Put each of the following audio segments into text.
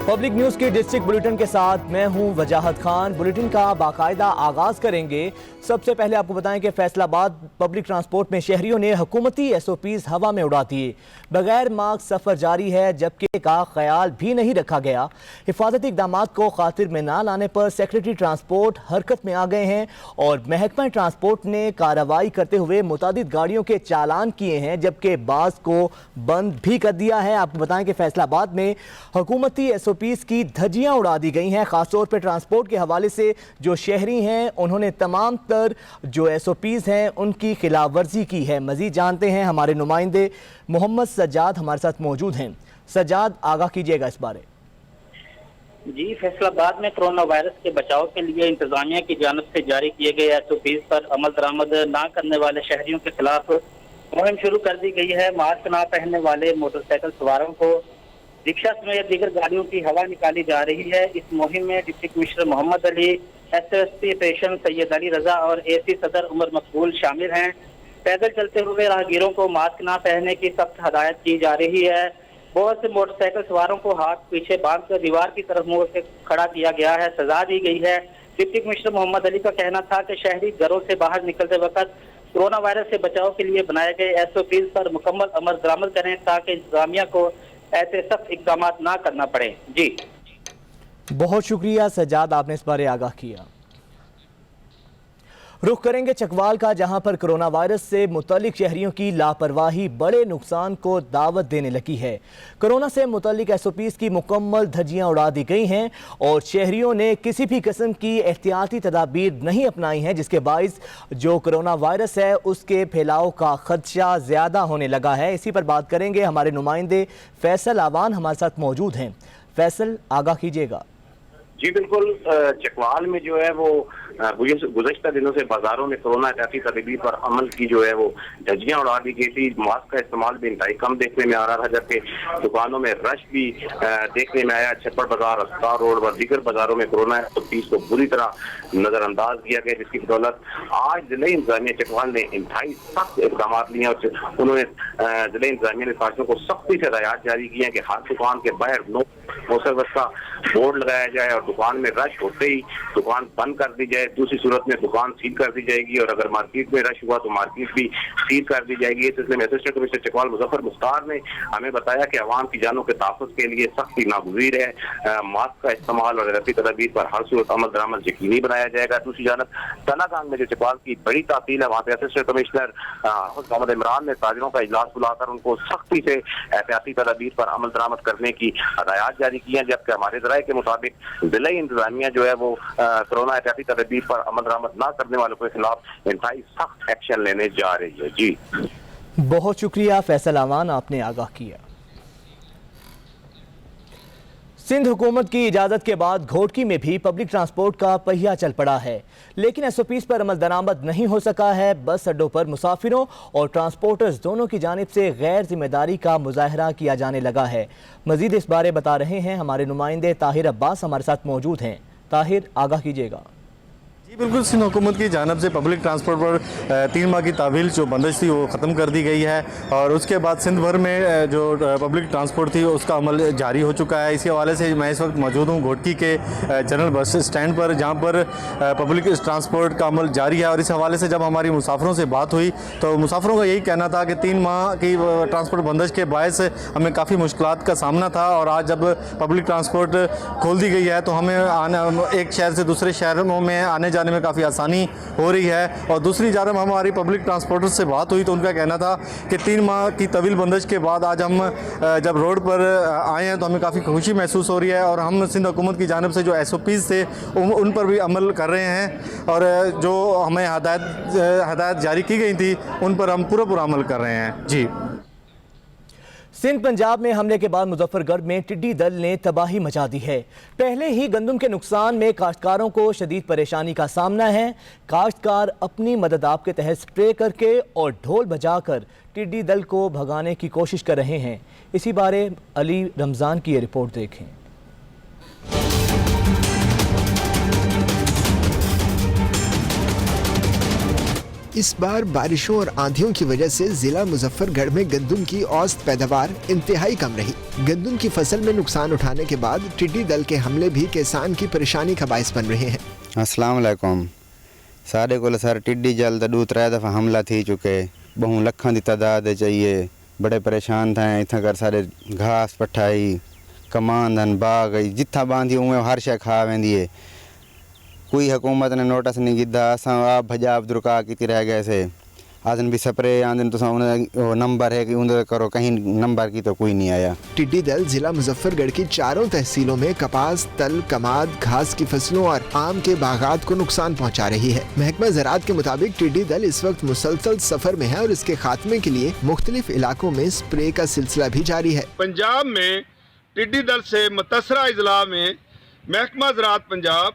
Public news के district bulletin के साथ मैं हूं वजाहत खान। बुलेटिन का बाकायदा आगाज करेंगे। सबसे पहले आपको बताएं कि फैसलाबाद पब्लिक ट्रांसपोर्ट में शहरियों ने हुकूमती SOPs हवा में उड़ा दिए। बगैर मास्क सफर जारी है, जबकि का ख्याल भी नहीं रखा गया। हिफाजती इकदामात को खातिर में ना लाने पर सेक्रेटरी ट्रांसपोर्ट हरकत में आ गए हैं और महकमा ट्रांसपोर्ट ने कार्रवाई करते हुए मुतादिद गाड़ियों के चालान किए हैं, जबकि बास को बंद भी कर दिया है। आपको बताएं कि फैसलाबाद में हुकूमती SOPs की धज्जियां उड़ा दी गई हैं। खासतौर पर ट्रांसपोर्ट के हवाले से जो शहरी हैं उन्होंने तमाम तर जो SOPs हैं उनकी खिलाफ वर्जी की है। मजीद जानते हैं, हमारे नुमाइंदे मोहम्मद सज्जाद हमारे साथ मौजूद हैं। सज्जाद, आगाह कीजिएगा इस बारे। जी, फैसलाबाद में कोरोना वायरस के बचाव के लिए इंतजामिया की जानिब से जारी किए गए SOPs पर अमल दरामद ना करने वाले शहरियों के खिलाफ मुहिम शुरू कर दी गई है। मास्क ना पहनने वाले मोटरसाइकिल सवारों को रिक्शा समेत दीगर गाड़ियों की हवा निकाली जा रही है। इस मुहिम में deputy commissioner Mohammad Ali, SSP operation Syed Ali Raza और AC सदर उमर मकबूल शामिल हैं। पैदल चलते हुए राहगीरों को मास्क ना पहनने की सख्त हदायत की जा रही है। बहुत से मोटरसाइकिल सवारों को हाथ पीछे बांधकर दीवार की तरफ मुंह से खड़ा किया गया है, सजा दी गई है। डिप्टी कमिश्नर मोहम्मद अली का कहना था कि शहरी घरों से बाहर निकलते वक्त कोरोना वायरस से बचाव के लिए बनाए गए SOPs पर मुकम्मल अमल दरामद करें ताकि इंतजामिया को ऐसे सख्त इक़दाम ना करना पड़े। जी, बहुत शुक्रिया सज्जाद, आपने इस बारे आगाह किया। रुख करेंगे चकवाल का, जहां पर कोरोना वायरस से मुतल्लिक शहरियों की लापरवाही बड़े नुकसान को दावत देने लगी है। कोरोना से मुतल्लिक SOPs की मुकम्मल धज्जियां उड़ा दी गई हैं और शहरियों ने किसी भी किस्म की एहतियाती तदाबीर नहीं अपनाई हैं, जिसके बाइस जो कोरोना वायरस है उसके फैलाव का खदशा ज़्यादा होने लगा है। इसी पर बात करेंगे, हमारे नुमाइंदे फैसल आवान हमारे साथ मौजूद हैं। फैसल, आगाह कीजिएगा। जी बिल्कुल, चकवाल में जो है वो गुज़श्ता दिनों से बाजारों में कोरोना एहतियाती तदबीर पर अमल की जो है वो धज्जियां उड़ा दी गई थी। मास्क का इस्तेमाल भी इंतहाई कम देखने में आ रहा था, जबकि दुकानों में रश भी देखने में आया। छप्पड़ बाजार, अस्पताल रोड व दीगर बाजारों में कोरोना SOPs को बुरी तरह नजरअंदाज किया गया, जिसकी बदौलत आज जिले इंतजामिया चकवाल ने इंतहाई सख्त इक़दाम लिए और उन्होंने जिले इंतजामिया ने साथियों को सख्ती से हिदायत जारी की है कि हर दुकान के बाहर नो सर्विस का बोर्ड लगाया जाए और दुकान में रश होते ही दुकान बंद कर दी जाए। दूसरी सूरत में दुकान सील कर दी जाएगी और अगर मार्केट में रश हुआ तो मार्केट भी सील कर दी जाएगी। इस सिलसिले में असिस्टेंट कमिश्नर चकवाल मुजफ्फर मुख्तार ने हमें बताया कि अवाम की जानों के तहफ़्फ़ुज़ के लिए सख्ती नागुज़ीर है। मास्क का इस्तेमाल और एहतियाती तदबीर पर हर सूरत अमल दरामद यकीनी बनाया जाएगा। दूसरी जानब तनागांग में जो चकवाल की बड़ी तातील है, वहाँ पे असिस्टेंट कमिश्नर मोहम्मद इमरान ने ताजिरों का इजलास बुलाकर उनको सख्ती से एहतियाती तदबीर पर अमल दरामद करने की हदायत जारी की है, जबकि हमारे ज़राए के मुताबिक जिला इंतजामिया जो है वो कोरोना एहतियाती तदबीर पर अमल दरामद ना करने वालों के खिलाफ इंतहाई सख्त एक्शन लेने जा रही है। जी, बहुत शुक्रिया फैसल आवान, आपने आगाह किया। सिंध हुकूमत की इजाज़त के बाद घोटकी में भी पब्लिक ट्रांसपोर्ट का पहिया चल पड़ा है, लेकिन SOPs पर अमल दरामद नहीं हो सका है। बस अड्डों पर मुसाफिरों और ट्रांसपोर्टर्स दोनों की जानिब से गैर जिम्मेदारी का मुजाहरा किया जाने लगा है। मजीद इस बारे बता रहे हैं हमारे नुमाइंदे ताहिर अब्बास, हमारे साथ मौजूद हैं। ताहिर, आगाह कीजिएगा। जी बिल्कुल, सिंध हुकूमत की जानिब से पब्लिक ट्रांसपोर्ट पर 3 माह की तावील जो बंदिश थी वो ख़त्म कर दी गई है और उसके बाद सिंध भर में जो पब्लिक ट्रांसपोर्ट थी उसका अमल जारी हो चुका है। इसी हवाले से मैं इस वक्त मौजूद हूँ घोटकी के जनरल बस स्टैंड पर, जहाँ पर पब्लिक ट्रांसपोर्ट का अमल जारी है। और इस हवाले से जब हमारी मुसाफिरों से बात हुई तो मुसाफिरों का यही कहना था कि 3 माह की ट्रांसपोर्ट बंदिश के बायस हमें काफ़ी मुश्किलात का सामना था और आज जब पब्लिक ट्रांसपोर्ट खोल दी गई है तो हमें एक शहर से दूसरे शहरों में आने जाने में काफ़ी आसानी हो रही है। और दूसरी जानब हमारी पब्लिक ट्रांसपोर्टर से बात हुई तो उनका कहना था कि 3 माह की तवील बंदिश के बाद आज हम जब रोड पर आए हैं तो हमें काफ़ी खुशी महसूस हो रही है और हम सिंध हुकूमत की जानिब से जो SOPs थे उन पर भी अमल कर रहे हैं और जो हमें हदायत जारी की गई थी उन पर हम पूरा अमल कर रहे हैं। जी, सिंध पंजाब में हमले के बाद मुजफ्फरगढ़ में टिड्डी दल ने तबाही मचा दी है। पहले ही गंदम के नुकसान में काश्तकारों को शदीद परेशानी का सामना है। काश्तकार अपनी मदद आप के तहत स्प्रे करके और ढोल बजाकर टिड्डी दल को भगाने की कोशिश कर रहे हैं। इसी बारे अली रमज़ान की ये रिपोर्ट देखें। इस बार बारिशों और आंधियों की वजह से जिला मुजफ्फरगढ़ में गंदम की औसत पैदावार इंतहाई कम रही। गंदम की फसल में नुकसान उठाने के बाद टिड्डी दल के हमले भी किसान की परेशानी का बाइस बन रहे हैं। अस्सलाम वालेकुम। सारे को सर टिड्डी जल तो 2-3 दफ़ा हमला थी चुके, बहु लखों की तादाद चाहिए, बड़े परेशान थे। इतना कर सारे घास पठाई कमान धन बाग जिथा बांधी उमें हर शे खा वेंदी है। कोई हुकूमत ने नोटिस नहीं कीता। असां आप भजाब दुरका की रह गए से आदन भी स्प्रे आदन तो नंबर है कि उधर करो, कहीं नंबर की तो कोई नहीं आया। टिड्डी दल जिला मुजफ्फरगढ़ की 4 तहसीलों में कपास, तल, कमाद, घास की फसलों और आम के बागात को नुकसान पहुंचा रही है। महकमा ज़राअत के मुताबिक टिड्डी दल इस वक्त मुसलसल सफर में है और इसके खात्मे के लिए मुख्तलिफ इलाकों में स्प्रे का सिलसिला भी जारी है। पंजाब में टिड्डी दल से मुतसरा अजला में महकमा ज़राअत पंजाब,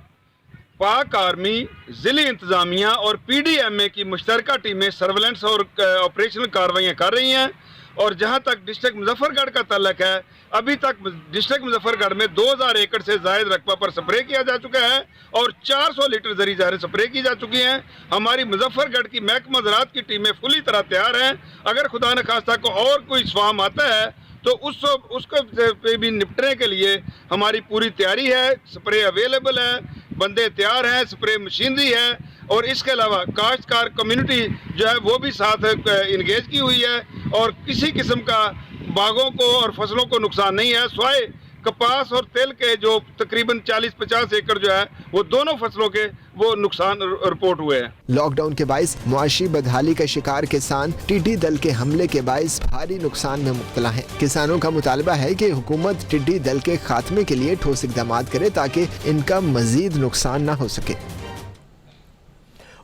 पाक आर्मी, ज़िली इंतज़ामिया और PDMA की मुश्तरका टीमें सर्वेलेंस और ऑपरेशनल कार्रवाइयाँ कर रही हैं। और जहां तक डिस्ट्रिक्ट मुजफ्फरगढ़ का तल्लक है, अभी तक डिस्ट्रिक्ट मुजफ्फरगढ़ में 2000 एकड़ से ज़ायद रकबा पर स्प्रे किया जा चुका है और 400 लीटर जरी जहरें स्प्रे की जा चुकी हैं। हमारी मुजफ्फरगढ़ की महकमा ज़राअत की टीमें फुली तरह तैयार हैं। अगर खुदा न खास्ता को और कोई स्वाम आता है तो उसको पे भी निपटने के लिए हमारी पूरी तैयारी है। स्प्रे अवेलेबल है, बंदे तैयार हैं, स्प्रे मशीनरी है और इसके अलावा काश्तकार कम्युनिटी जो है वो भी साथ इंगेज की हुई है और किसी किस्म का बागों को और फसलों को नुकसान नहीं है। स्वाय कपास और तेल के जो तकरीबन 40-50 एकड़ जो है वो दोनों फसलों के वो नुकसान रिपोर्ट हुए हैं। लॉकडाउन के बाइस मुआशी बदहाली का शिकार किसान टिड्डी दल के हमले के बाइस भारी नुकसान में मुब्तला हैं। किसानों का मुतालबा है कि हुकूमत टिड्डी दल के खात्मे के लिए ठोस इक़दाम करे ताकि इनका मजीद नुकसान न हो सके।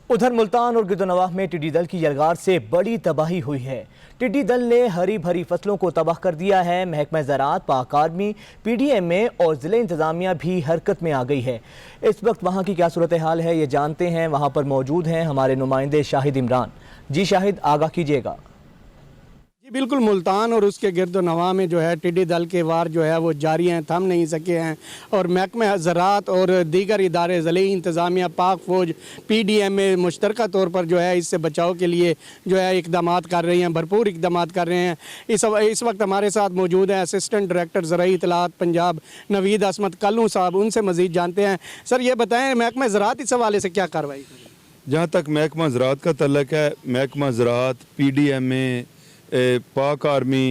उधर मुल्तान और गिरदोनवाह में टिड्डी दल की यलगार से बड़ी तबाही हुई है। टिड्डी दल ने हरी भरी फसलों को तबाह कर दिया है। महकमा ज़राअत, पाक आर्मी, PDMA और ज़िले इंतज़ामिया भी हरकत में आ गई है। इस वक्त वहाँ की क्या सूरत हाल है ये जानते हैं। वहाँ पर मौजूद हैं हमारे नुमाइंदे शाहिद इमरान। जी शाहिद, आगाह कीजिएगा। जी बिल्कुल, मुल्तान और उसके गिरदो नवा में जो है टिड्डी दल के वार जो है वो जारी हैं, थम नहीं सके हैं। और महकमा ज़राअत और दीगर इदारे, ज़िले इंतज़ामिया, पाक फ़ौज, PDMA मुश्तरका तौर पर जो है इससे बचाव के लिए जो है इक़दामात कर रही हैं, भरपूर इक़दामात कर रहे हैं। इस वक्त हमारे साथ मौजूद हैं असिस्टेंट डायरेक्टर ज़राई इत्तलात पंजाब नवीद असमत कल्लू साहब। उनसे मज़ीद जानते हैं। सर ये बताएँ, महकमा ज़राअत इस हवाले से क्या कार्रवाई कर रही है? जहाँ तक महकमा ज़राअत का तल्लक है, महकमा ज़राअत, PDMA, पाक आर्मी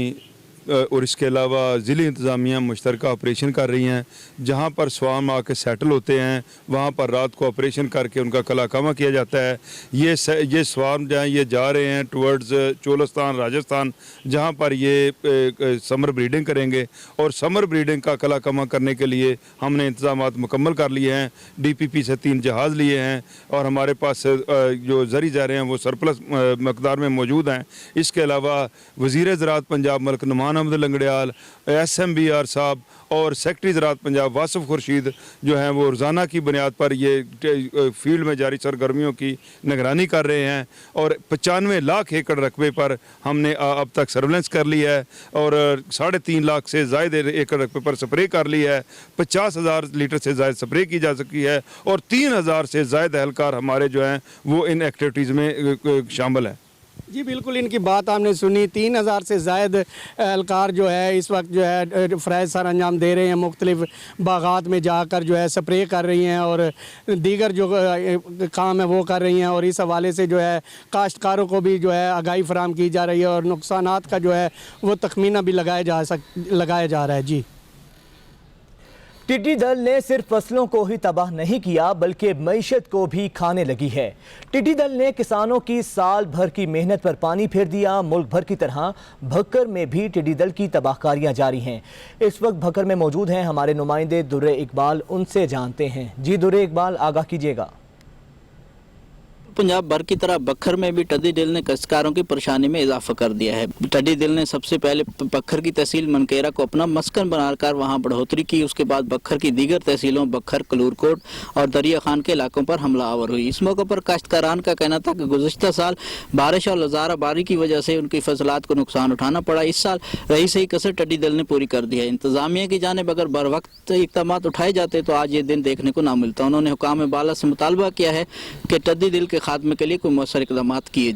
और इसके अलावा ज़िली इंतज़ामिया मुश्तरका ऑपरेशन कर रही हैं। जहाँ पर स्वाम आके सेटल होते हैं वहाँ पर रात को ऑपरेशन करके उनका कलाकामा किया जाता है। ये स्वाम जहाँ ये जा रहे हैं टुवर्ड्स चोलस्तान, राजस्थान, जहाँ पर ये समर ब्रीडिंग करेंगे और समर ब्रीडिंग का कलाकामा करने के लिए हमने इंतज़ामात मुकम्मल कर लिए हैं। DPP से 3 जहाज़ लिए हैं और हमारे पास जो ज़री ज़हरें हैं वो सरप्लस मकदार में मौजूद हैं। इसके अलावा वज़ीर ज़राअत पंजाब मलिक नुमान अहमद लंगड़ियाल, SMBR साहब और सेक्रेटरी ज़राअत पंजाब वासिफ खुर्शीद जो हैं वो रोज़ाना की बुनियाद पर ये फील्ड में जारी सरगर्मियों की निगरानी कर रहे हैं। और 95 लाख एकड़ रकबे पर हमने अब तक सर्वेलेंस कर लिया है और 3.5 लाख से ज़ायद एकड़ रकबे पर स्प्रे कर लिया है। 50,000 लीटर से ज़ायद स्प्रे की जा सकी है और 3,000 से ज़ायद एहलकार हमारे जो हैं वो इन एक्टिविटीज़ में शामिल हैं। जी बिल्कुल, इनकी बात आपने सुनी। 3000 से ज़ायद एहलकार जो है इस वक्त जो है फ़राइज़ सर अंजाम दे रहे हैं, मुख्तलिफ बागात में जाकर जो है स्प्रे कर रही हैं और दीगर जो काम है वो कर रही हैं। और इस हवाले से जो है काश्तकारों को भी जो है आगाही फराहम की जा रही है और नुकसानात का जो है वो तखमीना भी लगाया जा रहा है। जी, टिड्डी दल ने सिर्फ फसलों को ही तबाह नहीं किया बल्कि मईशत को भी खाने लगी है। टिड्डी दल ने किसानों की साल भर की मेहनत पर पानी फेर दिया। मुल्क भर की तरह भक्कर में भी टिड्डी दल की तबाहकारियां जारी हैं। इस वक्त भक्कर में मौजूद हैं हमारे नुमाइंदे दुर्रे इकबाल। उनसे जानते हैं। जी दुर्रे इकबाल, आगाह कीजिएगा। पंजाब भर की तरह बखर में भी टिड्डी दल ने काश्तकारों की परेशानी में इजाफा कर दिया है। टिड्डी दल ने सबसे पहले बखर की तहसील मनकेरा को अपना मस्कन बनाकर वहां बढ़ोतरी की। उसके बाद बखर की दीगर तहसीलों बखर, कलूरकोट और दरिया खान के इलाकों पर हमला आवर हुई। इस मौके पर काश्तकारान का कहना था कि गुज़श्ता साल बारिश और लजारा बारी की वजह से उनकी फसलात को नुकसान उठाना पड़ा। इस साल रही सही कसर टिड्डी दल ने पूरी कर दी है। इंतजामिया की जानिब अगर बर वक्त इक़दाम उठाए जाते तो आज ये दिन देखने को ना मिलता। उन्होंने हुकाम बाला से मुतालबा किया है कि टिड्डी दल के खात्मे के लिए कोई मौसर इकदाम किए।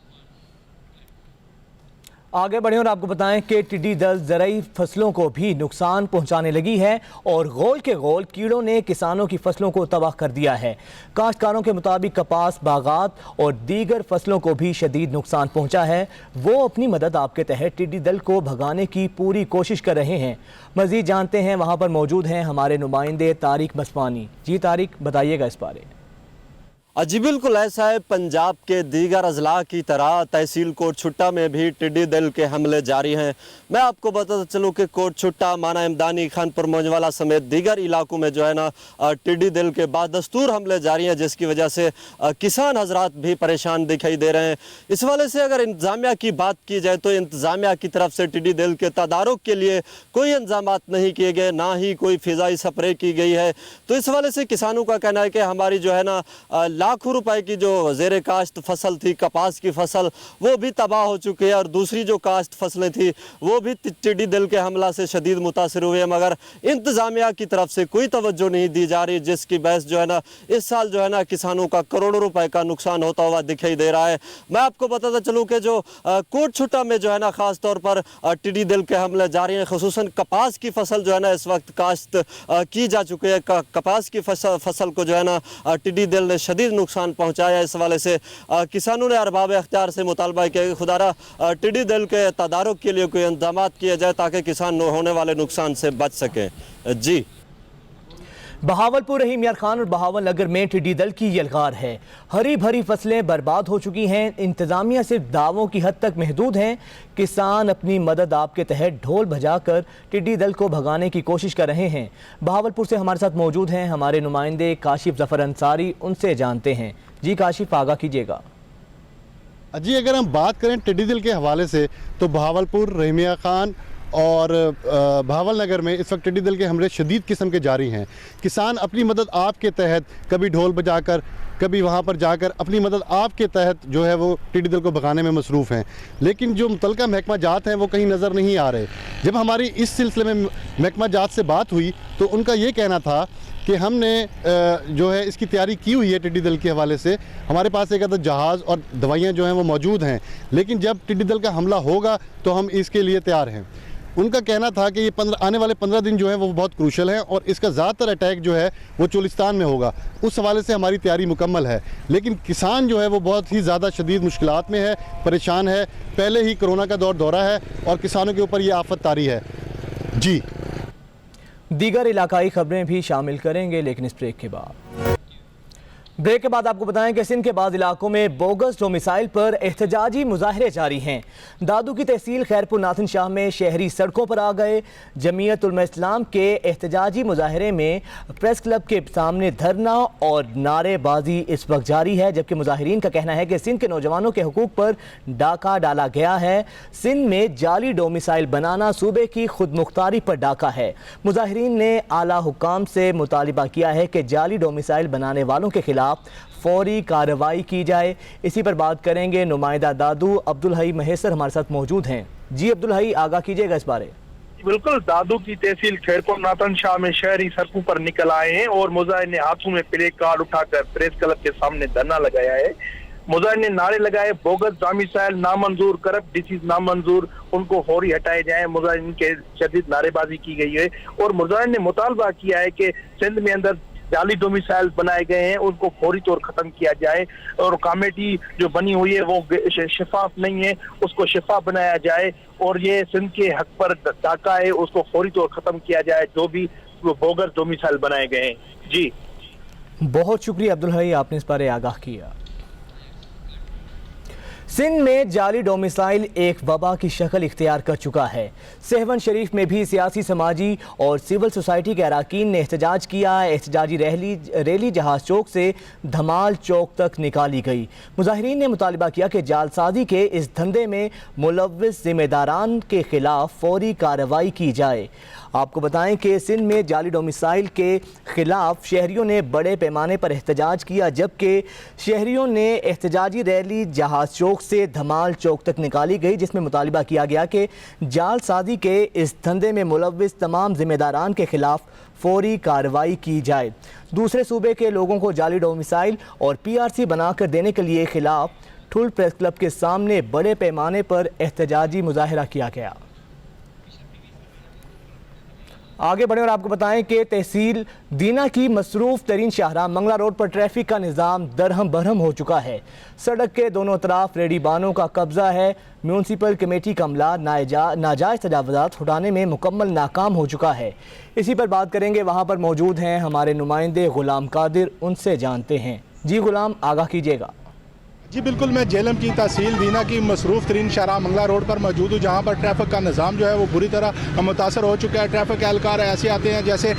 आगे बढ़े और आपको बताएं कि टिड्डी दल ज़राई फसलों को भी नुकसान पहुंचाने लगी है और गोल के गोल कीड़ों ने किसानों की फसलों को तबाह कर दिया है। काश्तकारों के मुताबिक कपास, बागात और दीगर फसलों को भी शदीद नुकसान पहुंचा है। वो अपनी मदद आपके तहत टिड्डी दल को भगाने की पूरी कोशिश कर रहे हैं। मज़ीद जानते हैं, वहाँ पर मौजूद हैं हमारे नुमाइंदे तारिक बसवानी। जी तारिक, बताइएगा इस बारे। जी बिल्कुल ऐसा है। पंजाब के दीगर अजला की तरह तहसील कोट छुट्टा में भी टिड्डी दल के हमले जारी हैं। मैं आपको बताता चलूँ कि कोट छुट्टा, माना इमदानी, खानपुर मौजवाला समेत दीगर इलाकों में जो है ना टिड्डी दल के बादस्तूर हमले जारी हैं, जिसकी वजह से किसान हजरात भी परेशान दिखाई दे रहे हैं। इस वाले से अगर इंतज़ामिया की बात की जाए तो इंतज़ामिया की तरफ से टिड्डी दल के तदारुक के लिए कोई इंतजामात नहीं किए गए, ना ही कोई फ़िज़ाई स्प्रे की गई है। तो इस वाले से किसानों का कहना है कि हमारी जो है ना लाखों रुपए की जो ज़ेर काश्त फसल थी, कपास की फसल, वो भी तबाह हो चुकी है और दूसरी जो काश्त फसलें थी वो भी टिड्डी दल के हमला से शदीद मुतासर हुए हैं, मगर इंतज़ामिया की तरफ से कोई तवज्जो नहीं दी जा रही, जिसकी बहस जो है ना इस साल जो है ना किसानों का करोड़ों रुपए का नुकसान होता हुआ दिखाई दे रहा है। मैं आपको बताता चलूँ कि जो कोट छुट्टा में जो है ना ख़ास तौर पर टिड्डी दल के हमले जारी हैं। खुसूसन कपास की फसल जो है ना इस वक्त काश्त की जा चुकी है। कपास की फसल को जो है ना टिड्डी दल ने शदीद नुकसान पहुंचाया। इस वाले से किसानों ने अरबाब अख्तियार से मुतालबा किया कि खुदारा टिड्डी दल के तदारुक के लिए कोई इंतजाम किया जाए ताकि किसान होने वाले नुकसान से बच सके। जी बहावलपुर, रहीम यार खान और बहावल नगर में टिड्डी दल की यलगार है। हरी भरी फसलें बर्बाद हो चुकी हैं। इंतजामिया सिर्फ दावों की हद तक महदूद हैं। किसान अपनी मदद आपके तहत ढोल बजाकर टिड्डी दल को भगाने की कोशिश कर रहे हैं। बहावलपुर से हमारे साथ मौजूद हैं हमारे नुमाइंदे काशिफ जफर अंसारी, उनसे जानते हैं। जी काशिफ, आगाह कीजिएगा। जी अगर हम बात करें टिड्डी दल के हवाले से तो बहावलपुर, रहीम यार खान और बहावल नगर में इस वक्त टिड्डी दल के हमले शदीद किस्म के जारी हैं। किसान अपनी मदद आपके तहत कभी ढोल बजाकर, कभी वहाँ पर जाकर अपनी मदद आपके तहत जो है वो टिड्डी दल को भगाने में मसरूफ़ हैं, लेकिन जो मुतलका महकमा जात हैं वो कहीं नज़र नहीं आ रहे। जब हमारी इस सिलसिले में महकमा जात से बात हुई तो उनका ये कहना था कि हमने जो है इसकी तैयारी की हुई है टिड्डी दल के हवाले से। हमारे पास एक अदद जहाज़ और दवाइयाँ जो हैं वो मौजूद हैं, लेकिन जब टिड्डी दल का हमला होगा तो हम इसके लिए तैयार हैं। उनका कहना था कि ये आने वाले 15 दिन जो है वो बहुत क्रूशल हैं और इसका ज़्यादातर अटैक जो है वो चोलिस्तान में होगा। उस हवाले से हमारी तैयारी मुकम्मल है, लेकिन किसान जो है वो बहुत ही ज़्यादा शदीद मुश्किलात में है, परेशान है। पहले ही कोरोना का दौरा है और किसानों के ऊपर ये आफत तारी है। जी दीगर इलाकाई खबरें भी शामिल करेंगे, लेकिन इस ब्रेक के बाद आपको बताएं कि सिंध के बाद इलाकों में बोगस डोमिसाइल पर एहतजाजी मुजाहरे जारी हैं। दादू की तहसील खैरपुर नाथन शाह में शहरी सड़कों पर आ गए। जमीयत उलमा इस्लाम के एहतजाजी मुजाहरे में प्रेस क्लब के सामने धरना और नारेबाजी इस वक्त जारी है, जबकि मुजाहिरीन का कहना है कि सिंध के नौजवानों के हुकूक पर डाका डाला गया है। सिंध में जाली डोमिसाइल बनाना सूबे की खुद मुख्तारी पर डाका है। मुजाहिरीन ने आला हुकाम से मुतालिबा किया है कि जाली डोमिसाइल बनाने वालों के खिलाफ फौरी कार्रवाई की जाए। इसी पर बात करेंगे नुमाइंदा दादू अब्दुल हई महेसर हमारे साथ मौजूद हैं। जी अब्दुल हई, आगाह कीजिएगा इस बारे। बिल्कुल, दादू की तहसील खैरपुर नाथन शाह में शहरी सड़कों पर निकल आए हैं और मुजाहिर ने हाथों में प्ले कार्ड उठाकर प्रेस क्लब के सामने धरना लगाया है। मुजाहिर ने नारे लगाए, बोगस डोमिसाइल नामंजूर, करप्ट डिसीज नामंजूर, उनको फौरी हटाए जाए। मुजाहिरीन के शदीद नारेबाजी की गई है और मुजाहिर ने मुतालबा किया है कि सिंध में अंदर जाली डोमिसाइल बनाए गए हैं उनको फौरी तौर खत्म किया जाए और कमेटी जो बनी हुई है वो शफाफ नहीं है, उसको शफाफ बनाया जाए और ये सिंध के हक पर डाका है, उसको फौरी तौर खत्म किया जाए जो भी बोगस डोमिसाइल बनाए गए हैं। जी बहुत शुक्रिया अब्दुल हई, आपने इस बारे आगाह किया। सिंध में जाली डोमिसाइल एक वबा की शक्ल इख्तियार कर चुका है। सहवन शरीफ में भी सियासी, समाजी और सिविल सोसाइटी के अरकान ने एहतजाज किया। एहतजाजी रैली जहाज चौक से धमाल चौक तक निकाली गई। मुजाहिरीन ने मुतालिबा किया कि जालसाजी के इस धंधे में मुलव्विस जिम्मेदारान के खिलाफ फौरी कार्रवाई की जाए। آپ کو بتائیں کہ سندھ میں جعلی ڈومیسائل کے خلاف شہریوں نے بڑے پیمانے پر احتجاج کیا، جبکہ شہریوں نے احتجاجی ریلی جہاز چوک سے دھمال چوک تک نکالی گئی، جس میں مطالبہ کیا گیا کہ جعل سازی کے اس دھندے میں ملوث تمام ذمہ داران کے خلاف فوری کارروائی کی جائے۔ دوسرے صوبے کے لوگوں کو جعلی ڈومیسائل اور PRC بنا کر دینے کے لیے خلاف ٹھل پریس کلب کے سامنے بڑے پیمانے پر احتجاجی مظاہرہ کیا گیا۔ آگے بڑھیں اور آپ کو بتائیں کہ تحصیل دینا کی مصروف ترین شاہراہ منگلہ روڈ پر ٹریفک کا نظام درہم برہم ہو چکا ہے۔ سڑک کے دونوں طرف ریڈی بانوں کا قبضہ ہے۔ میونسپل کمیٹی کا عملہ ناجائز تجاوزات ہٹانے میں مکمل ناکام ہو چکا ہے۔ اسی پر بات کریں گے، وہاں پر موجود ہیں ہمارے نمائندے غلام قادر، ان سے جانتے ہیں۔ جی غلام، آگاہ کیجیے گا۔ جی بالکل، میں جہلم کی تحصیل دینا کی مصروف ترین شاہراہ منگلہ روڈ پر موجود ہوں، جہاں پر ٹریفک کا نظام جو ہے وہ بری طرح متاثر ہو چکا ہے۔ ٹریفک اہلکار ایسے آتے ہیں جیسے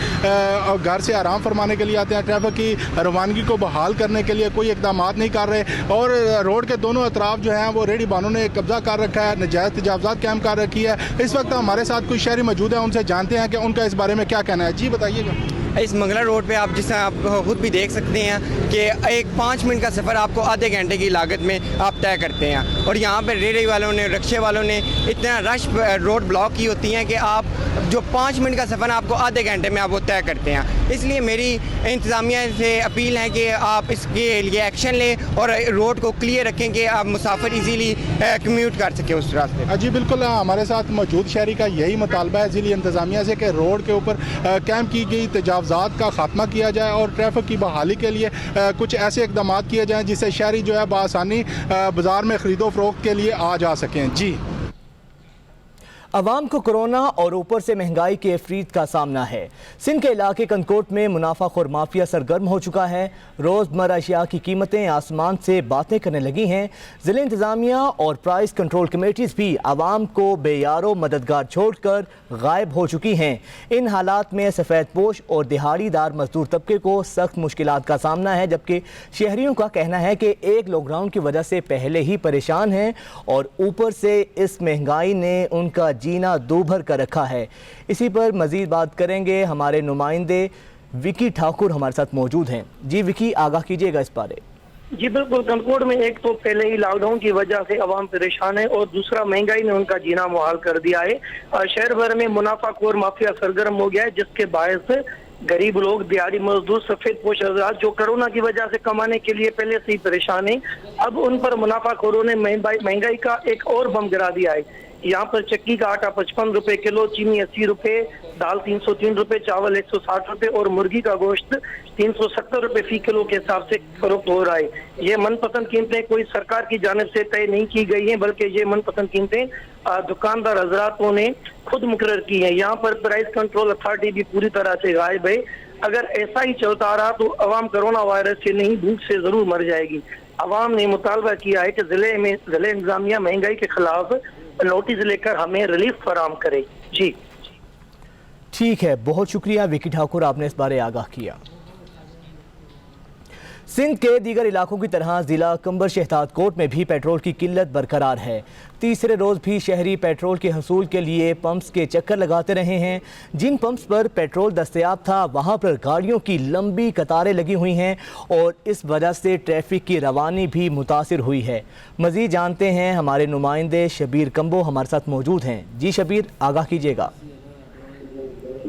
گھر سے آرام فرمانے کے لیے آتے ہیں، ٹریفک کی روانگی کو بحال کرنے کے لیے کوئی اقدامات نہیں کر رہے، اور روڈ کے دونوں اطراف جو ہیں وہ ریڈی بانوں نے قبضہ کر رکھا ہے، ناجائز تجاوزات قائم کر رکھی ہے۔ اس وقت ہمارے ساتھ کچھ شہری موجود ہیں، ان سے جانتے ہیں کہ ان کا اس بارے میں کیا کہنا ہے۔ جی بتائیے گا۔ اس منگلہ روڈ پہ آپ جس طرح آپ خود بھی دیکھ سکتے ہیں کہ ایک 5 منٹ کا سفر آپ کو آدھے گھنٹے کی لاگت میں آپ طے کرتے ہیں، اور یہاں پہ ریڑھی والوں نے، رکشے والوں نے اتنا رش روڈ بلاک کی ہوتی ہیں کہ آپ جو 5 منٹ کا سفر آپ کو آدھے گھنٹے میں آپ وہ طے کرتے ہیں۔ اس لیے میری انتظامیہ سے اپیل ہے کہ آپ اس کے لیے ایکشن لیں اور روڈ کو کلیئر رکھیں کہ آپ مسافر ایزیلی کمیوٹ کر سکیں اس راستے۔ جی بالکل، ہمارے ساتھ موجود شہری کا یہی مطالبہ ہے ضلعی انتظامیہ سے کہ روڈ کے اوپر قائم کی گئی تجاوزات کا خاتمہ کیا جائے اور ٹریفک کی بحالی کے لیے کچھ ایسے اقدامات کیے جائیں جس سے شہری جو ہے بآسانی بازار میں خرید و فروخت کے لیے آ جا سکیں۔ جی، عوام کو کرونا اور اوپر سے مہنگائی کے افریت کا سامنا ہے۔ سندھ کے علاقے کنکوٹ میں منافع خور مافیا سرگرم ہو چکا ہے۔ روزمرہ اشیاء کی قیمتیں آسمان سے باتیں کرنے لگی ہیں۔ ضلع انتظامیہ اور پرائس کنٹرول کمیٹیز بھی عوام کو بے یار و مددگار چھوڑ کر غائب ہو چکی ہیں۔ ان حالات میں سفید پوش اور دہاڑی دار مزدور طبقے کو سخت مشکلات کا سامنا ہے، جبکہ شہریوں کا کہنا ہے کہ ایک لاک ڈاؤن کی وجہ سے پہلے ہی پریشان ہیں اور اوپر سے اس مہنگائی نے ان کا جینا دو بھر کر رکھا ہے۔ اسی پر مزید بات کریں گے، ہمارے نمائندے وکی ٹھاکر ہمارے ساتھ موجود ہیں۔ جی وکی، آگاہ کیجیے گا اس بارے۔ جی بالکل، کنکوٹ میں ایک تو پہلے ہی لاک ڈاؤن کی وجہ سے عوام پریشان ہے، اور دوسرا مہنگائی نے ان کا جینا محال کر دیا ہے۔ شہر بھر میں منافع خور مافیا سرگرم ہو گیا ہے، جس کے باعث غریب لوگ، دیہڑی مزدور، سفید پوش حضرات جو کرونا کی وجہ سے کمانے کے لیے پہلے سے ہی پریشان ہیں، اب ان پر منافع خوروں نے مہنگائی کا ایک اور بم گرا دیا ہے۔ یہاں پر چکی کا آٹا 55 روپے کلو، چینی 80 روپے، دال 303 روپے، چاول 160 روپے اور مرغی کا گوشت 370 روپے فی کلو کے حساب سے فروخت ہو رہا ہے۔ یہ من پسند قیمتیں کوئی سرکار کی جانب سے طے نہیں کی گئی ہیں، بلکہ یہ من پسند قیمتیں دکاندار حضراتوں نے خود مقرر کی ہیں۔ یہاں پر پرائس کنٹرول اتھارٹی بھی پوری طرح سے غائب ہے۔ اگر ایسا ہی چلتا رہا تو عوام کرونا وائرس سے نہیں، بھوک سے ضرور مر جائے گی۔ عوام نے مطالبہ کیا ہے کہ ضلع انتظامیہ مہنگائی کے خلاف نوٹس لے کر ہمیں ریلیف فراہم کرے۔ جی ٹھیک ہے، بہت شکریہ وکی ٹھاکر، آپ نے اس بارے آگاہ کیا۔ سندھ کے دیگر علاقوں کی طرح ضلع کمبر شہتات کوٹ میں بھی پیٹرول کی قلت برقرار ہے۔ تیسرے روز بھی شہری پیٹرول کے حصول کے لیے پمپس کے چکر لگاتے رہے ہیں۔ جن پمپس پر پیٹرول دستیاب تھا وہاں پر گاڑیوں کی لمبی قطاریں لگی ہوئی ہیں اور اس وجہ سے ٹریفک کی روانی بھی متاثر ہوئی ہے۔ مزید جانتے ہیں، ہمارے نمائندے شبیر کمبو ہمارے ساتھ موجود ہیں۔ جی شبیر، آگاہ کیجیے گا۔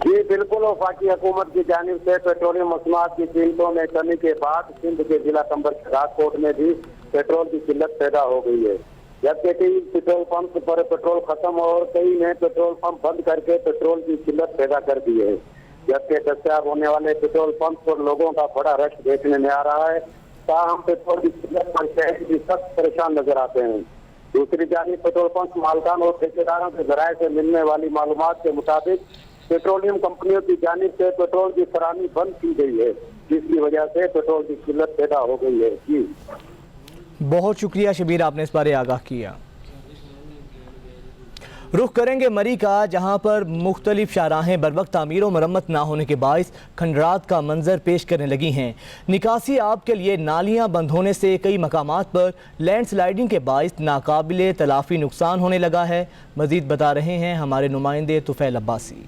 جی بالکل، وفاقی حکومت کی جانب سے پیٹرولیم مصنوعات کی قیمتوں میں کمی کے بعد سندھ کے ضلع کمبر شہتات کوٹ میں بھی پیٹرول کی قلت پیدا ہو گئی ہے، جبکہ کئی پیٹرول پمپ پر پیٹرول ختم اور کئی نے پیٹرول پمپ بند کر کے پیٹرول کی قلت پیدا کر دی ہے، جبکہ دستیاب ہونے والے پیٹرول پمپ پر لوگوں کا بڑا رش دیکھنے میں آ رہا ہے۔ تاہم پیٹرول کی قلت پر شہری بھی سخت پریشان نظر آتے ہیں۔ دوسری جانب پیٹرول پمپ مالکان اور ٹھیکیداروں کے ذرائع سے ملنے والی معلومات کے مطابق پیٹرولیم کمپنیوں کی جانب سے پیٹرول کی فراہمی بند کی گئی ہے، جس کی وجہ سے پیٹرول کی قلت پیدا ہو گئی ہے۔ جی بہت شکریہ شبیر، آپ نے اس بارے آگاہ کیا۔ رخ کریں گے مری کا، جہاں پر مختلف شاہراہیں بروقت تعمیر و مرمت نہ ہونے کے باعث کھنڈرات کا منظر پیش کرنے لگی ہیں۔ نکاسی آب کے لیے نالیاں بند ہونے سے کئی مقامات پر لینڈ سلائیڈنگ کے باعث ناقابل تلافی نقصان ہونے لگا ہے۔ مزید بتا رہے ہیں ہمارے نمائندے طفیل عباسی۔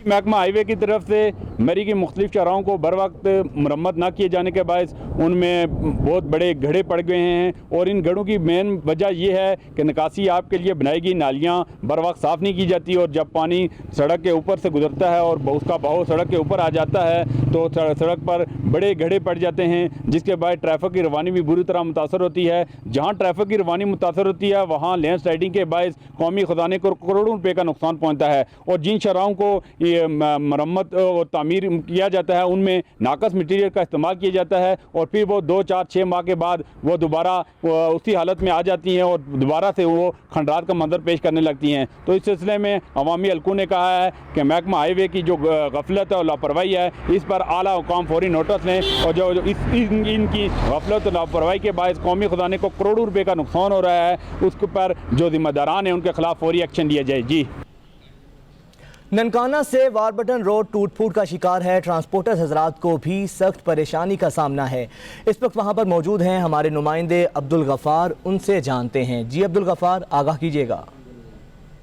महकमा हाईवे की तरफ से मरी की मुख्तलिफ चौराहों को बर वक्त मरम्मत न किए जाने के बायस उनमें बहुत बड़े गड्ढे पड़ गए हैं और इन गड्ढों की मेन वजह यह है कि निकासी आपके लिए बनाई गई नालियाँ बर वक्त साफ़ नहीं की जाती और जब पानी सड़क के ऊपर से गुजरता है और उसका बहाव सड़क के ऊपर आ जाता है तो सड़क पर बड़े गड्ढे पड़ जाते हैं, जिसके बाद ट्रैफिक की रवानी भी बुरी तरह मुतासर होती है। जहाँ ट्रैफिक की रवानी मुतासर होती है वहाँ लैंड स्लाइडिंग के बायस कौमी खजाने को करोड़ों रुपये का नुकसान पहुँचता है और जिन शराहों को ये मरम्मत और तामीर किया जाता है उनमें नाकस मटीरियल का इस्तेमाल किया जाता है और फिर वो 2, 4, 6 माह के बाद वो दोबारा उसी हालत में आ जाती हैं और दोबारा से वो खंडरात का मंजर पेश करने लगती हैं। तो इस सिलसिले में अवामी हलकों ने कहा है कि महकमा हाईवे की जो गफलत और लापरवाही है इस पर आला हुकाम फौरी नोटिस लें और जो इनकी गफलत और लापरवाही के बायस कौमी खजाने को करोड़ों रुपये का नुकसान हो रहा है उसके पर जो जिम्मेदारान हैं उनके खिलाफ फौरी एक्शन लिया जाए। जी। ननकाना से वारबटन रोड टूट फूट का शिकार है। ट्रांसपोर्टर हजरात को भी सख्त परेशानी का सामना है। इस वक्त वहां पर मौजूद हैं हमारे नुमाइंदे अब्दुल गफ़ार, उनसे जानते हैं। जी अब्दुल गफ़ार, आगाह कीजिएगा।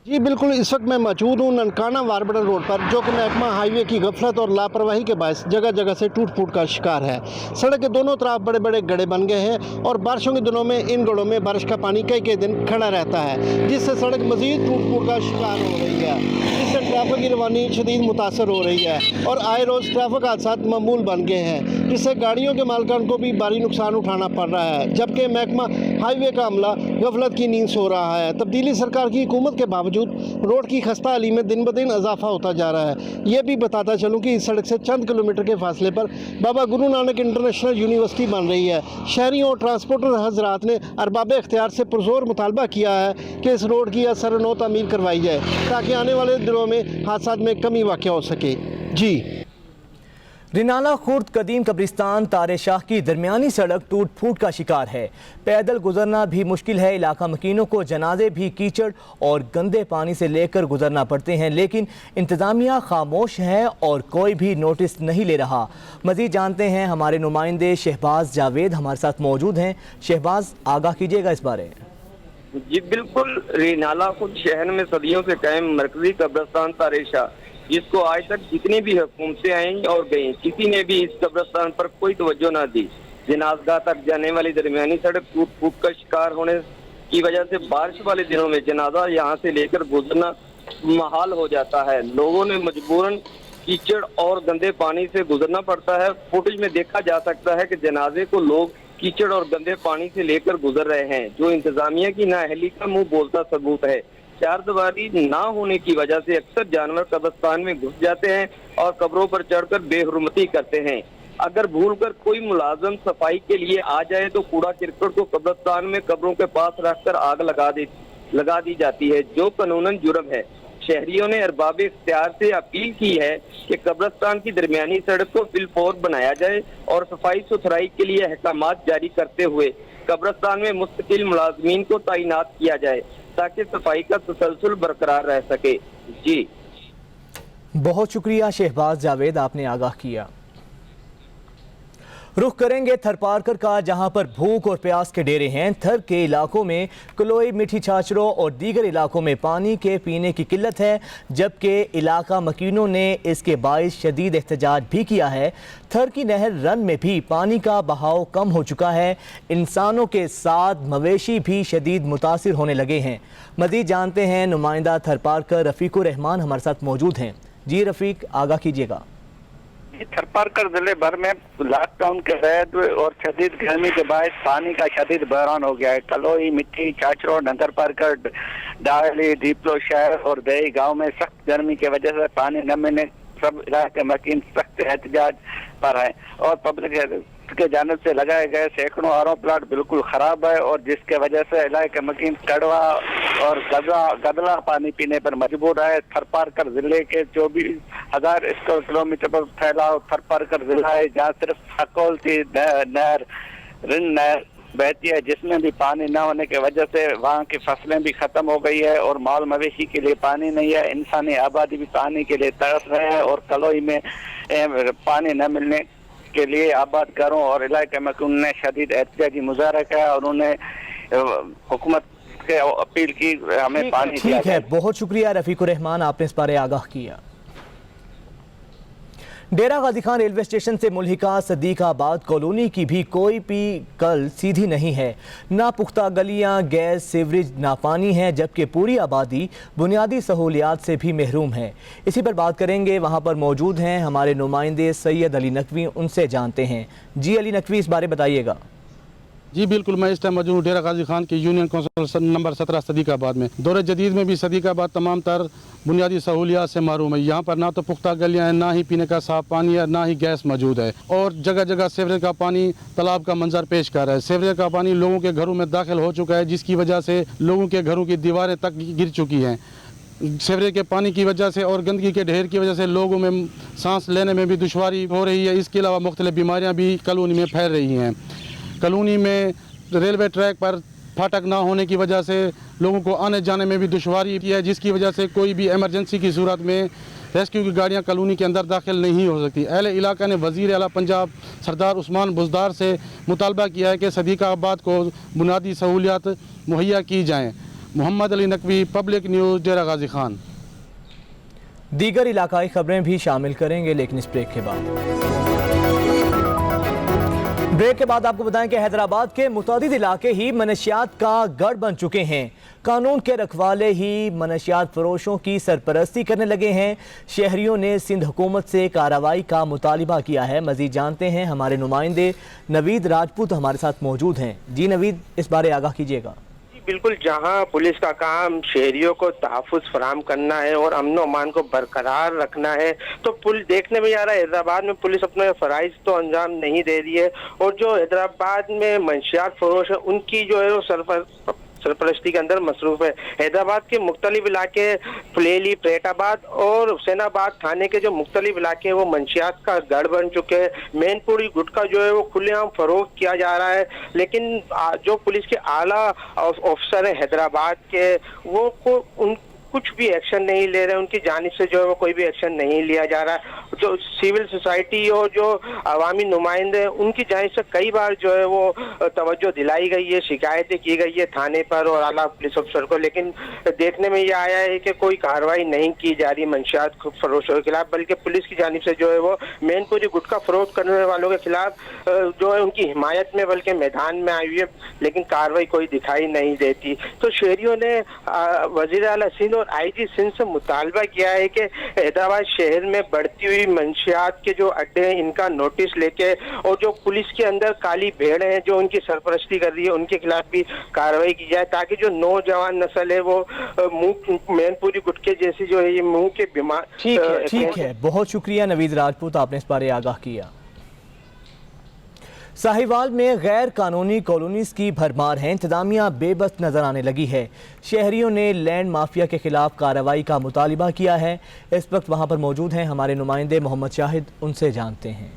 जी बिल्कुल, इस वक्त मैं मौजूद हूँ ननकाना वारबटन रोड पर, जो कि महकमा हाईवे की गफलत और लापरवाही के बायस जगह जगह से टूट फूट का शिकार है। सड़क के दोनों तरफ बड़े बड़े गड्ढे बन गए हैं और बारिशों के दिनों में इन गड्ढों में बारिश का पानी कई कई दिन खड़ा रहता है, जिससे सड़क मजीद टूट फूट का शिकार हो रही है, जिससे ट्रैफिक की रवानी शदीद मुतासर हो रही है और आए रोज़ ट्रैफिक हादसा मामूल बन गए हैं, जिससे गाड़ियों के मालिकान को भी भारी नुकसान उठाना पड़ रहा है, जबकि महकमा हाईवे का अमला गफलत की नींद सो रहा है। तब्दीली सरकार की हुकूमत के बावजूद रोड की खस्ता हाली में दिन ब दिन इजाफा होता जा रहा है। ये भी बताता चलूँ कि इस सड़क से चंद किलोमीटर के फासले पर बाबा गुरु नानक इंटरनेशनल यूनिवर्सिटी बन रही है। शहरियों और ट्रांसपोर्टर हजरात ने अरबाब इख्तियार से पुरजोर मुतालबा किया है कि इस रोड की असर नो तामीर करवाई जाए ताकि आने वाले दिनों में हादसा में कमी वाक़ हो सके। जी। रिनाला खुर्द कदीम कब्रिस्तान तारे शाह की दरमियानी सड़क टूट फूट का शिकार है। पैदल गुजरना भी मुश्किल है। इलाका मकीनों को जनाजे भी कीचड़ और गंदे पानी से लेकर गुजरना पड़ते हैं, लेकिन इंतज़ामिया खामोश है और कोई भी नोटिस नहीं ले रहा। मज़ीद जानते हैं हमारे नुमाइंदे शहबाज जावेद हमारे साथ मौजूद हैं। शहबाज, आगाह कीजिएगा इस बारे। जी बिल्कुल, रिनाला खुर्द शहर में सदियों से कायम मरकजी कब्रिस्तान तारे शाह, जिसको आज तक जितनी भी हुकूमतें आई और गई, किसी ने भी इस कब्रिस्तान पर कोई तवज्जो न दी। जनाजगाह तक जाने वाली दरमियानी सड़क टूट फूट का शिकार होने की वजह से बारिश वाले दिनों में जनाजा यहाँ से लेकर गुजरना महाल हो जाता है। लोगों ने मजबूरन कीचड़ और गंदे पानी से गुजरना पड़ता है। फुटेज में देखा जा सकता है कि जनाजे को लोग कीचड़ और गंदे पानी से लेकर गुजर रहे हैं, जो इंतजामिया की नाअहली का मुंह बोलता सबूत है। चारदीवारी ना होने की वजह से अक्सर जानवर कब्रिस्तान में घुस जाते हैं और कब्रों पर चढ़कर बेहुरमती करते हैं। अगर भूलकर कोई मुलाजम सफाई के लिए आ जाए तो कूड़ा करकट को कब्रिस्तान में कब्रों के पास रखकर आग लगा दी जाती है, जो कानूनन जुर्म है। शहरियों ने अरबाब इख्तियार से अपील की है कि कब्रिस्तान की दरमियानी सड़क को फिलफौर बनाया जाए और सफाई सुथराई के लिए अहकामात जारी करते हुए कब्रिस्तान में मुस्तकिल मुलाजमीन को तैनात किया जाए ताकि सफाई का तसलसल बरकरार रह सके। जी बहुत शुक्रिया शहबाज जावेद, आपने आगाह किया। रुख करेंगे थरपारकर का, जहां पर भूख और प्यास के डेरे हैं। थर के इलाकों में कलोई, मीठी छाछरों और दीगर इलाकों में पानी के पीने की किल्लत है, जबकि इलाका मकीनों ने इसके बाइस शदीद एहतजाज भी किया है। थर की नहर रन में भी पानी का बहाव कम हो चुका है। इंसानों के साथ मवेशी भी शदीद मुतासिर होने लगे हैं। मज़ीद जानते हैं नुमाइंदा थरपारकर रफ़ीकुर रहमान हमारे साथ मौजूद हैं। जी रफ़ीक, आगाह कीजिएगा। थरपारकर जिले भर में लॉकडाउन के तहत और शदीद गर्मी के बाद पानी का शदीद बहरान हो गया है। कलोई, मिट्टी, चाचरो, नंगरपारकर, डाली, दीपलो शहर और दही गांव में सख्त गर्मी की वजह से पानी न मिलने सब इलाके मकीन सख्त एहतजाज पर है और पब्लिक के जानिब से लगाए गए सैकड़ों आरओ प्लांट बिल्कुल खराब है और जिसके वजह से इलाके मकीन कड़वा और गदला पानी पीने पर मजबूर है। थरपारकर जिले के 24,000 स्क्वायर किलोमीटर पर फैला थरपारकर जिला है, जहाँ सिर्फ अकोलती नहर, रिन नहर बहती है, जिसमें भी पानी न होने की वजह से वहाँ की फसलें भी खत्म हो गई है और माल मवेशी के लिए पानी नहीं है। इंसानी आबादी भी पानी के लिए तरस रहे हैं और कलोई में पानी न मिलने के लिए आबादकारों और इलाके मकीन ने शदीद एहतजाजी मुजाहरा किया और उन्होंने हुकूमत के अपील की हमें पानी ठीक है। बहुत शुक्रिया रफ़ीकुर रहमान, आपने इस बारे आगाह किया। डेरा गाजी खान रेलवे स्टेशन से मुल्हिका सदीकाबाद कॉलोनी की भी कोई भी कल सीधी नहीं है। ना पुख्ता गलियां, गैस, सीवरेज, ना पानी है, जबकि पूरी आबादी बुनियादी सहूलियात से भी महरूम है। इसी पर बात करेंगे, वहां पर मौजूद हैं हमारे नुमाइंदे सैयद अली नकवी, उनसे जानते हैं। जी अली नकवी, इस बारे बताइएगा। जी बिल्कुल, मैं इस टाइम मौजूद हूँ डेरा गाजी खान के यूनियन काउंसिल नंबर 17 सदीकाबाद में। दौर जदीद में भी सदीकाबाद तमाम तर बुनियादी सहूलियात से महरूम है। यहाँ पर ना तो पुख्ता गलियाँ हैं, ना ही पीने का साफ पानी है, ना ही गैस मौजूद है, और जगह जगह सीवरेज का पानी तालाब का मंजर पेश कर रहा है। सीवरेज का पानी लोगों के घरों में दाखिल हो चुका है, जिसकी वजह से लोगों के घरों की दीवारें तक गिर चुकी हैं। सीवरेज के पानी की वजह से और गंदगी के ढेर की वजह से लोगों में सांस लेने में भी दुश्वारी हो रही है। इसके अलावा मुख्तलिफ बीमारियाँ भी कॉलोनी में फैल रही हैं। कॉलोनी में रेलवे ट्रैक पर फाटक ना होने की वजह से लोगों को आने जाने में भी दुश्वारी है, जिसकी वजह से कोई भी इमरजेंसी की सूरत में रेस्क्यू की गाड़ियां कॉलोनी के अंदर दाखिल नहीं हो सकती। अहले इलाका ने वज़ीर आला पंजाब सरदार उस्मान बुज़दार से मुतालबा किया है कि सदीकाबाद को बुनियादी सहूलियात मुहैया की जाएँ। मोहम्मद अली नकवी, पब्लिक न्यूज़, डेरा गाजी खान। दीगर इलाकाई खबरें भी शामिल करेंगे, लेकिन इस ब्रेक के बाद आपको बताएं कि हैदराबाद के मुतअद्दिद इलाके ही मनशियात का गढ़ बन चुके हैं। कानून के रखवाले ही मनशियात फरोशों की सरपरस्ती करने लगे हैं। शहरियों ने सिंध हुकूमत से कार्रवाई का मुतालिबा किया है। मजीद जानते हैं, हमारे नुमाइंदे नवीद राजपूत हमारे साथ मौजूद हैं। जी नवीद, इस बारे आगाह कीजिएगा। बिल्कुल, जहां पुलिस का काम शहरियों को तहफ़्फ़ुज़ फराहम करना है और अमन व अमान को बरकरार रखना है, तो पुलिस देखने में आ रहा है हैदराबाद में पुलिस अपने फ़राइज़ तो अंजाम नहीं दे रही है, और जो हैदराबाद में मंशियात फरोश है उनकी जो है वो सरपरस्ती के अंदर मसरूफ है। हैदराबाद के मुख्तलिफ इलाके, फलेली, प्रेटाबाद और हुसैनाबाद थाने के जो मुख्तलिफ इलाके हैं वो मंशियात का गढ़ बन चुके हैं। मैनपुरी गुटखा जो है वो खुलेआम फरोख्त किया जा रहा है, लेकिन जो पुलिस के आला ऑफिसर हैं हैदराबाद के, वो कुछ भी एक्शन नहीं ले रहे, उनकी जानिब से जो है वो कोई भी एक्शन नहीं लिया जा रहा है। जो सिविल सोसाइटी और जो अवामी नुमाइंदे हैं उनकी जानिब से कई बार जो है वो तवज्जो दिलाई गई है, शिकायतें की गई है थाने पर और आला पुलिस अफसर को, लेकिन देखने में ये आया है कि कोई कार्रवाई नहीं की जा रही मंशियात फरोशों के खिलाफ, बल्कि पुलिस की जानिब से जो है वो मैनपुरी गुटखा फरोख्त करने वालों के खिलाफ जो है उनकी हिमायत में बल्कि मैदान में आई हुई है, लेकिन कार्रवाई कोई दिखाई नहीं देती। तो शहरियों ने वज़ीर आला सिंध और आईजी सिंध से मुतालबा किया है कि हैदराबाद शहर में बढ़ती हुई मंशियात के जो अड्डे हैं इनका नोटिस लेके, और जो पुलिस के अंदर काली भेड़ हैं जो उनकी सरपरस्ती कर रही है उनके खिलाफ भी कार्रवाई की जाए, ताकि जो नौजवान नस्ल है वो मैनपुरी गुटके जैसी जो है ये मुंह के बीमार। ठीक है, बहुत शुक्रिया नवीद राजपूत, आपने इस बारे आगाह किया। साहिवाल में गैर कानूनी कॉलोनीज की भरमार है। इंतजामिया बेबस नजर आने लगी है। शहरियों ने लैंड माफिया के खिलाफ कार्रवाई का मुतालिबा किया है। इस वक्त वहां पर मौजूद हैं हमारे नुमाइंदे मोहम्मद शाहिद, उनसे जानते हैं।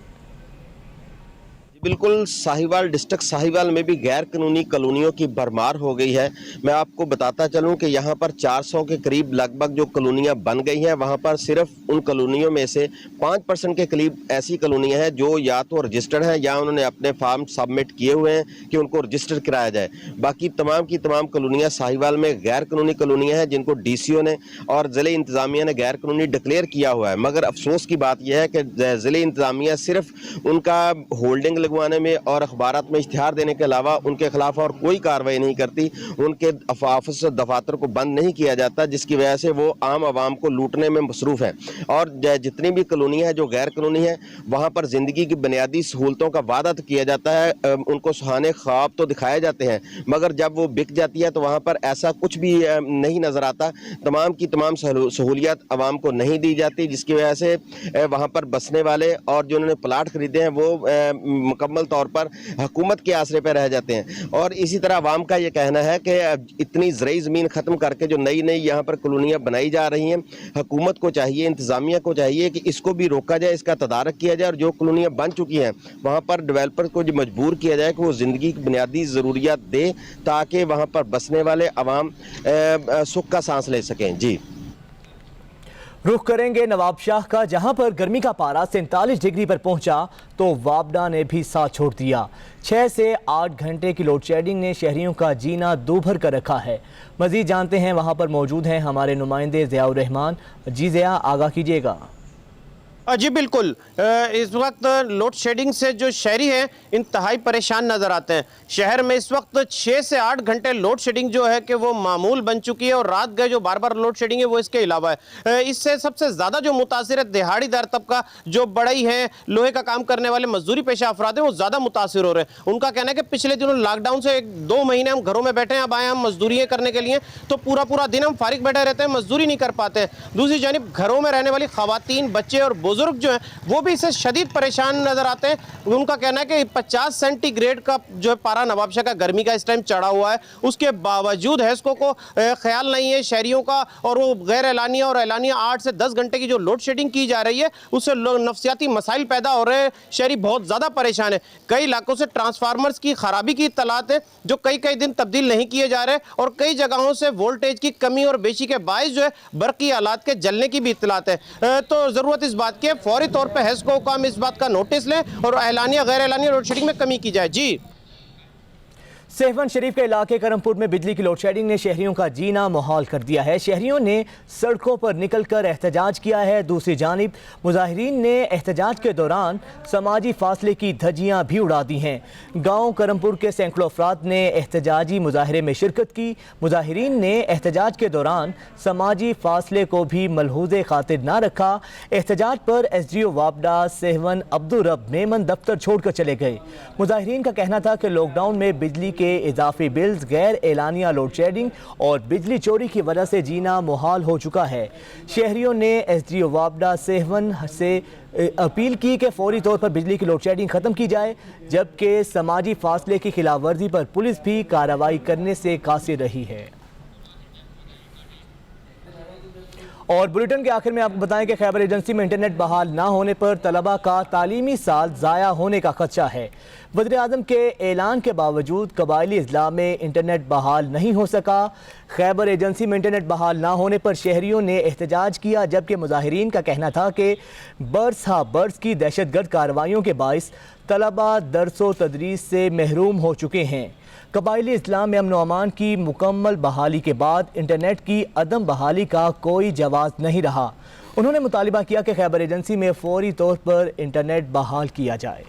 बिल्कुल, साहिवाल डिस्ट्रिक्ट साहिवाल में भी गैर कानूनी कॉलोनियों की भरमार हो गई है। मैं आपको बताता चलूं कि यहाँ पर 400 के करीब लगभग जो कॉलोनियाँ बन गई हैं, वहाँ पर सिर्फ उन कॉलोनियों में से 5% के करीब ऐसी कॉलोनियाँ हैं जो या तो रजिस्टर्ड हैं या उन्होंने अपने फॉर्म सबमिट किए हुए हैं कि उनको रजिस्टर कराया जाए। बाकी तमाम की तमाम कॉलोनियाँ साहिवाल में गैर कानूनी कॉलोनियाँ हैं जिनको DCO ने और ज़िले इंतज़ामिया ने गैर कानूनी डिक्लेयर किया हुआ है। मगर अफसोस की बात यह है कि ज़िले इंतज़ामिया सिर्फ उनका होल्डिंग लगवाने में और अखबारात में इश्तिहार देने के अलावा उनके खिलाफ और कोई कार्रवाई नहीं करती। उनके ऑफिस दफातर को बंद नहीं किया जाता, जिसकी वजह से वो आम आवाम को लूटने में मसरूफ़ है। और जितनी भी कॉलोनियाँ हैं जो गैर कानूनी है, वहाँ पर ज़िंदगी की बुनियादी सहूलतों का वादा तो किया जाता है, उनको सुहाने ख्वाब तो दिखाए जाते हैं, मगर जब वो बिक जाती है तो वहाँ पर ऐसा कुछ भी नहीं नज़र आता। तमाम की तमाम सहूलियात आवाम को नहीं दी जाती, जिसकी वजह से वहाँ पर बसने वाले और जो उन्होंने प्लाट खरीदे हैं वो मुकम्मल तौर पर हुकूमत के आसरे पर रह जाते हैं। और इसी तरह आवाम का ये कहना है कि इतनी ज़रई ज़मीन ख़त्म करके जो नई नई यहाँ पर कॉलोनियाँ बनाई जा रही हैं, हुकूमत को चाहिए, इंतज़ामिया को चाहिए कि इसको भी रोका जाए, इसका तदारक किया जाए और जो कॉलोनियाँ बन चुकी हैं वहाँ पर डेवलपर को मजबूर किया जाए कि वो ज़िंदगी की बुनियादी ज़रूरियात दे, ताकि वहाँ पर बसने वाले अवाम सुख का सांस ले सकें। जी, रुख करेंगे नवाबशाह का, जहां पर गर्मी का पारा 47 डिग्री पर पहुंचा तो वापडा ने भी साथ छोड़ दिया। 6 से 8 घंटे की लोड शेडिंग ने शहरियों का जीना दूभर कर रखा है। मजीद जानते हैं, वहां पर मौजूद हैं हमारे नुमाइंदे ज़ियाउर रहमान। जी ज़िया, आगाह कीजिएगा। جی بالکل، اس وقت لوڈ شیڈنگ سے جو شہری ہیں انتہائی پریشان نظر آتے ہیں۔ شہر میں اس وقت 6 سے 8 گھنٹے لوڈ شیڈنگ جو ہے کہ وہ معمول بن چکی ہے، اور رات گئے جو بار بار لوڈ شیڈنگ ہے وہ اس کے علاوہ ہے۔ اس سے سب سے زیادہ جو متاثر ہے دہاڑی دار طبقہ، جو بڑھئی ہیں، لوہے کا کام کرنے والے مزدوری پیشہ افراد ہیں، وہ زیادہ متاثر ہو رہے ہیں۔ ان کا کہنا ہے کہ پچھلے دنوں لاک ڈاؤن سے 2 مہینے ہم گھروں میں بیٹھے ہیں، اب آئے ہم مزدوریاں کرنے کے لیے، تو پورا دن ہم فارغ بیٹھے رہتے ہیں، مزدوری نہیں کر پاتے ہیں۔ دوسری جانب گھروں میں رہنے والی خواتین، بچے اور بزرگ جو ہیں وہ بھی اس سے شدید پریشان نظر آتے ہیں۔ ان کا کہنا ہے کہ 50 سینٹی گریڈ کا جو ہے پارا نوابشاہ کا گرمی کا اس ٹائم چڑھا ہوا ہے، اس کے باوجود ہیسکو کو خیال نہیں ہے شہریوں کا، اور وہ غیر اعلانیہ اور اعلانیہ 8 سے 10 گھنٹے کی جو لوڈ شیڈنگ کی جا رہی ہے اس سے نفسیاتی مسائل پیدا ہو رہے ہیں۔ شہری بہت زیادہ پریشان ہے۔ کئی علاقوں سے ٹرانسفارمرز کی خرابی کی اطلاعات ہیں جو کئی دن تبدیل نہیں کیے جا رہے، اور کئی جگہوں سے وولٹیج کی کمی اور بیشی کے باعث جو ہے برقی آلات کے جلنے کی بھی اطلاعات ہے۔ تو ضرورت اس بات کی ہے فوری طور پہ ہیسکو حکام اس بات کا نوٹس لیں اور اعلانیہ غیر اعلانیہ لوڈ شیڈنگ میں کمی کی جائے۔ جی سہون شریف کے علاقے کرمپور میں بجلی کی لوڈ شیڈنگ نے شہریوں کا جینا محال کر دیا ہے۔ شہریوں نے سڑکوں پر نکل کر احتجاج کیا ہے۔ دوسری جانب مظاہرین نے احتجاج کے دوران سماجی فاصلے کی دھجیاں بھی اڑا دی ہیں۔ گاؤں کرمپور کے سینکڑوں افراد نے احتجاجی مظاہرے میں شرکت کی۔ مظاہرین نے احتجاج کے دوران سماجی فاصلے کو بھی ملحوظ خاطر نہ رکھا۔ احتجاج پر ایس ڈی او وابڈا سہون عبدالرب میمن دفتر چھوڑ کر چلے گئے۔ مظاہرین کا کہنا تھا کہ لاک ڈاؤن میں بجلی کے اضافی بلز، غیر اعلانیہ لوڈ شیڈنگ اور بجلی چوری کی وجہ سے جینا محال ہو چکا ہے۔ شہریوں نے ایس ڈی او وابڈا سہون سے اپیل کی کہ فوری طور پر بجلی کی لوڈ شیڈنگ ختم کی جائے، جبکہ سماجی فاصلے کی خلاف ورزی پر پولیس بھی کارروائی کرنے سے قاصر رہی ہے۔ اور بلیٹن کے آخر میں آپ کو بتائیں کہ خیبر ایجنسی میں انٹرنیٹ بحال نہ ہونے پر طلبہ کا تعلیمی سال ضائع ہونے کا خدشہ ہے۔ وزیراعظم کے اعلان کے باوجود قبائلی اضلاع میں انٹرنیٹ بحال نہیں ہو سکا۔ خیبر ایجنسی میں انٹرنیٹ بحال نہ ہونے پر شہریوں نے احتجاج کیا، جبکہ مظاہرین کا کہنا تھا کہ برس ہا برس کی دہشت گرد کارروائیوں کے باعث طلبہ درس و تدریس سے محروم ہو چکے ہیں۔ قبائلی اضلاع میں امن و امان کی مکمل بحالی کے بعد انٹرنیٹ کی عدم بحالی کا کوئی جواز نہیں رہا۔ انہوں نے مطالبہ کیا کہ خیبر ایجنسی میں فوری طور پر انٹرنیٹ بحال کیا جائے۔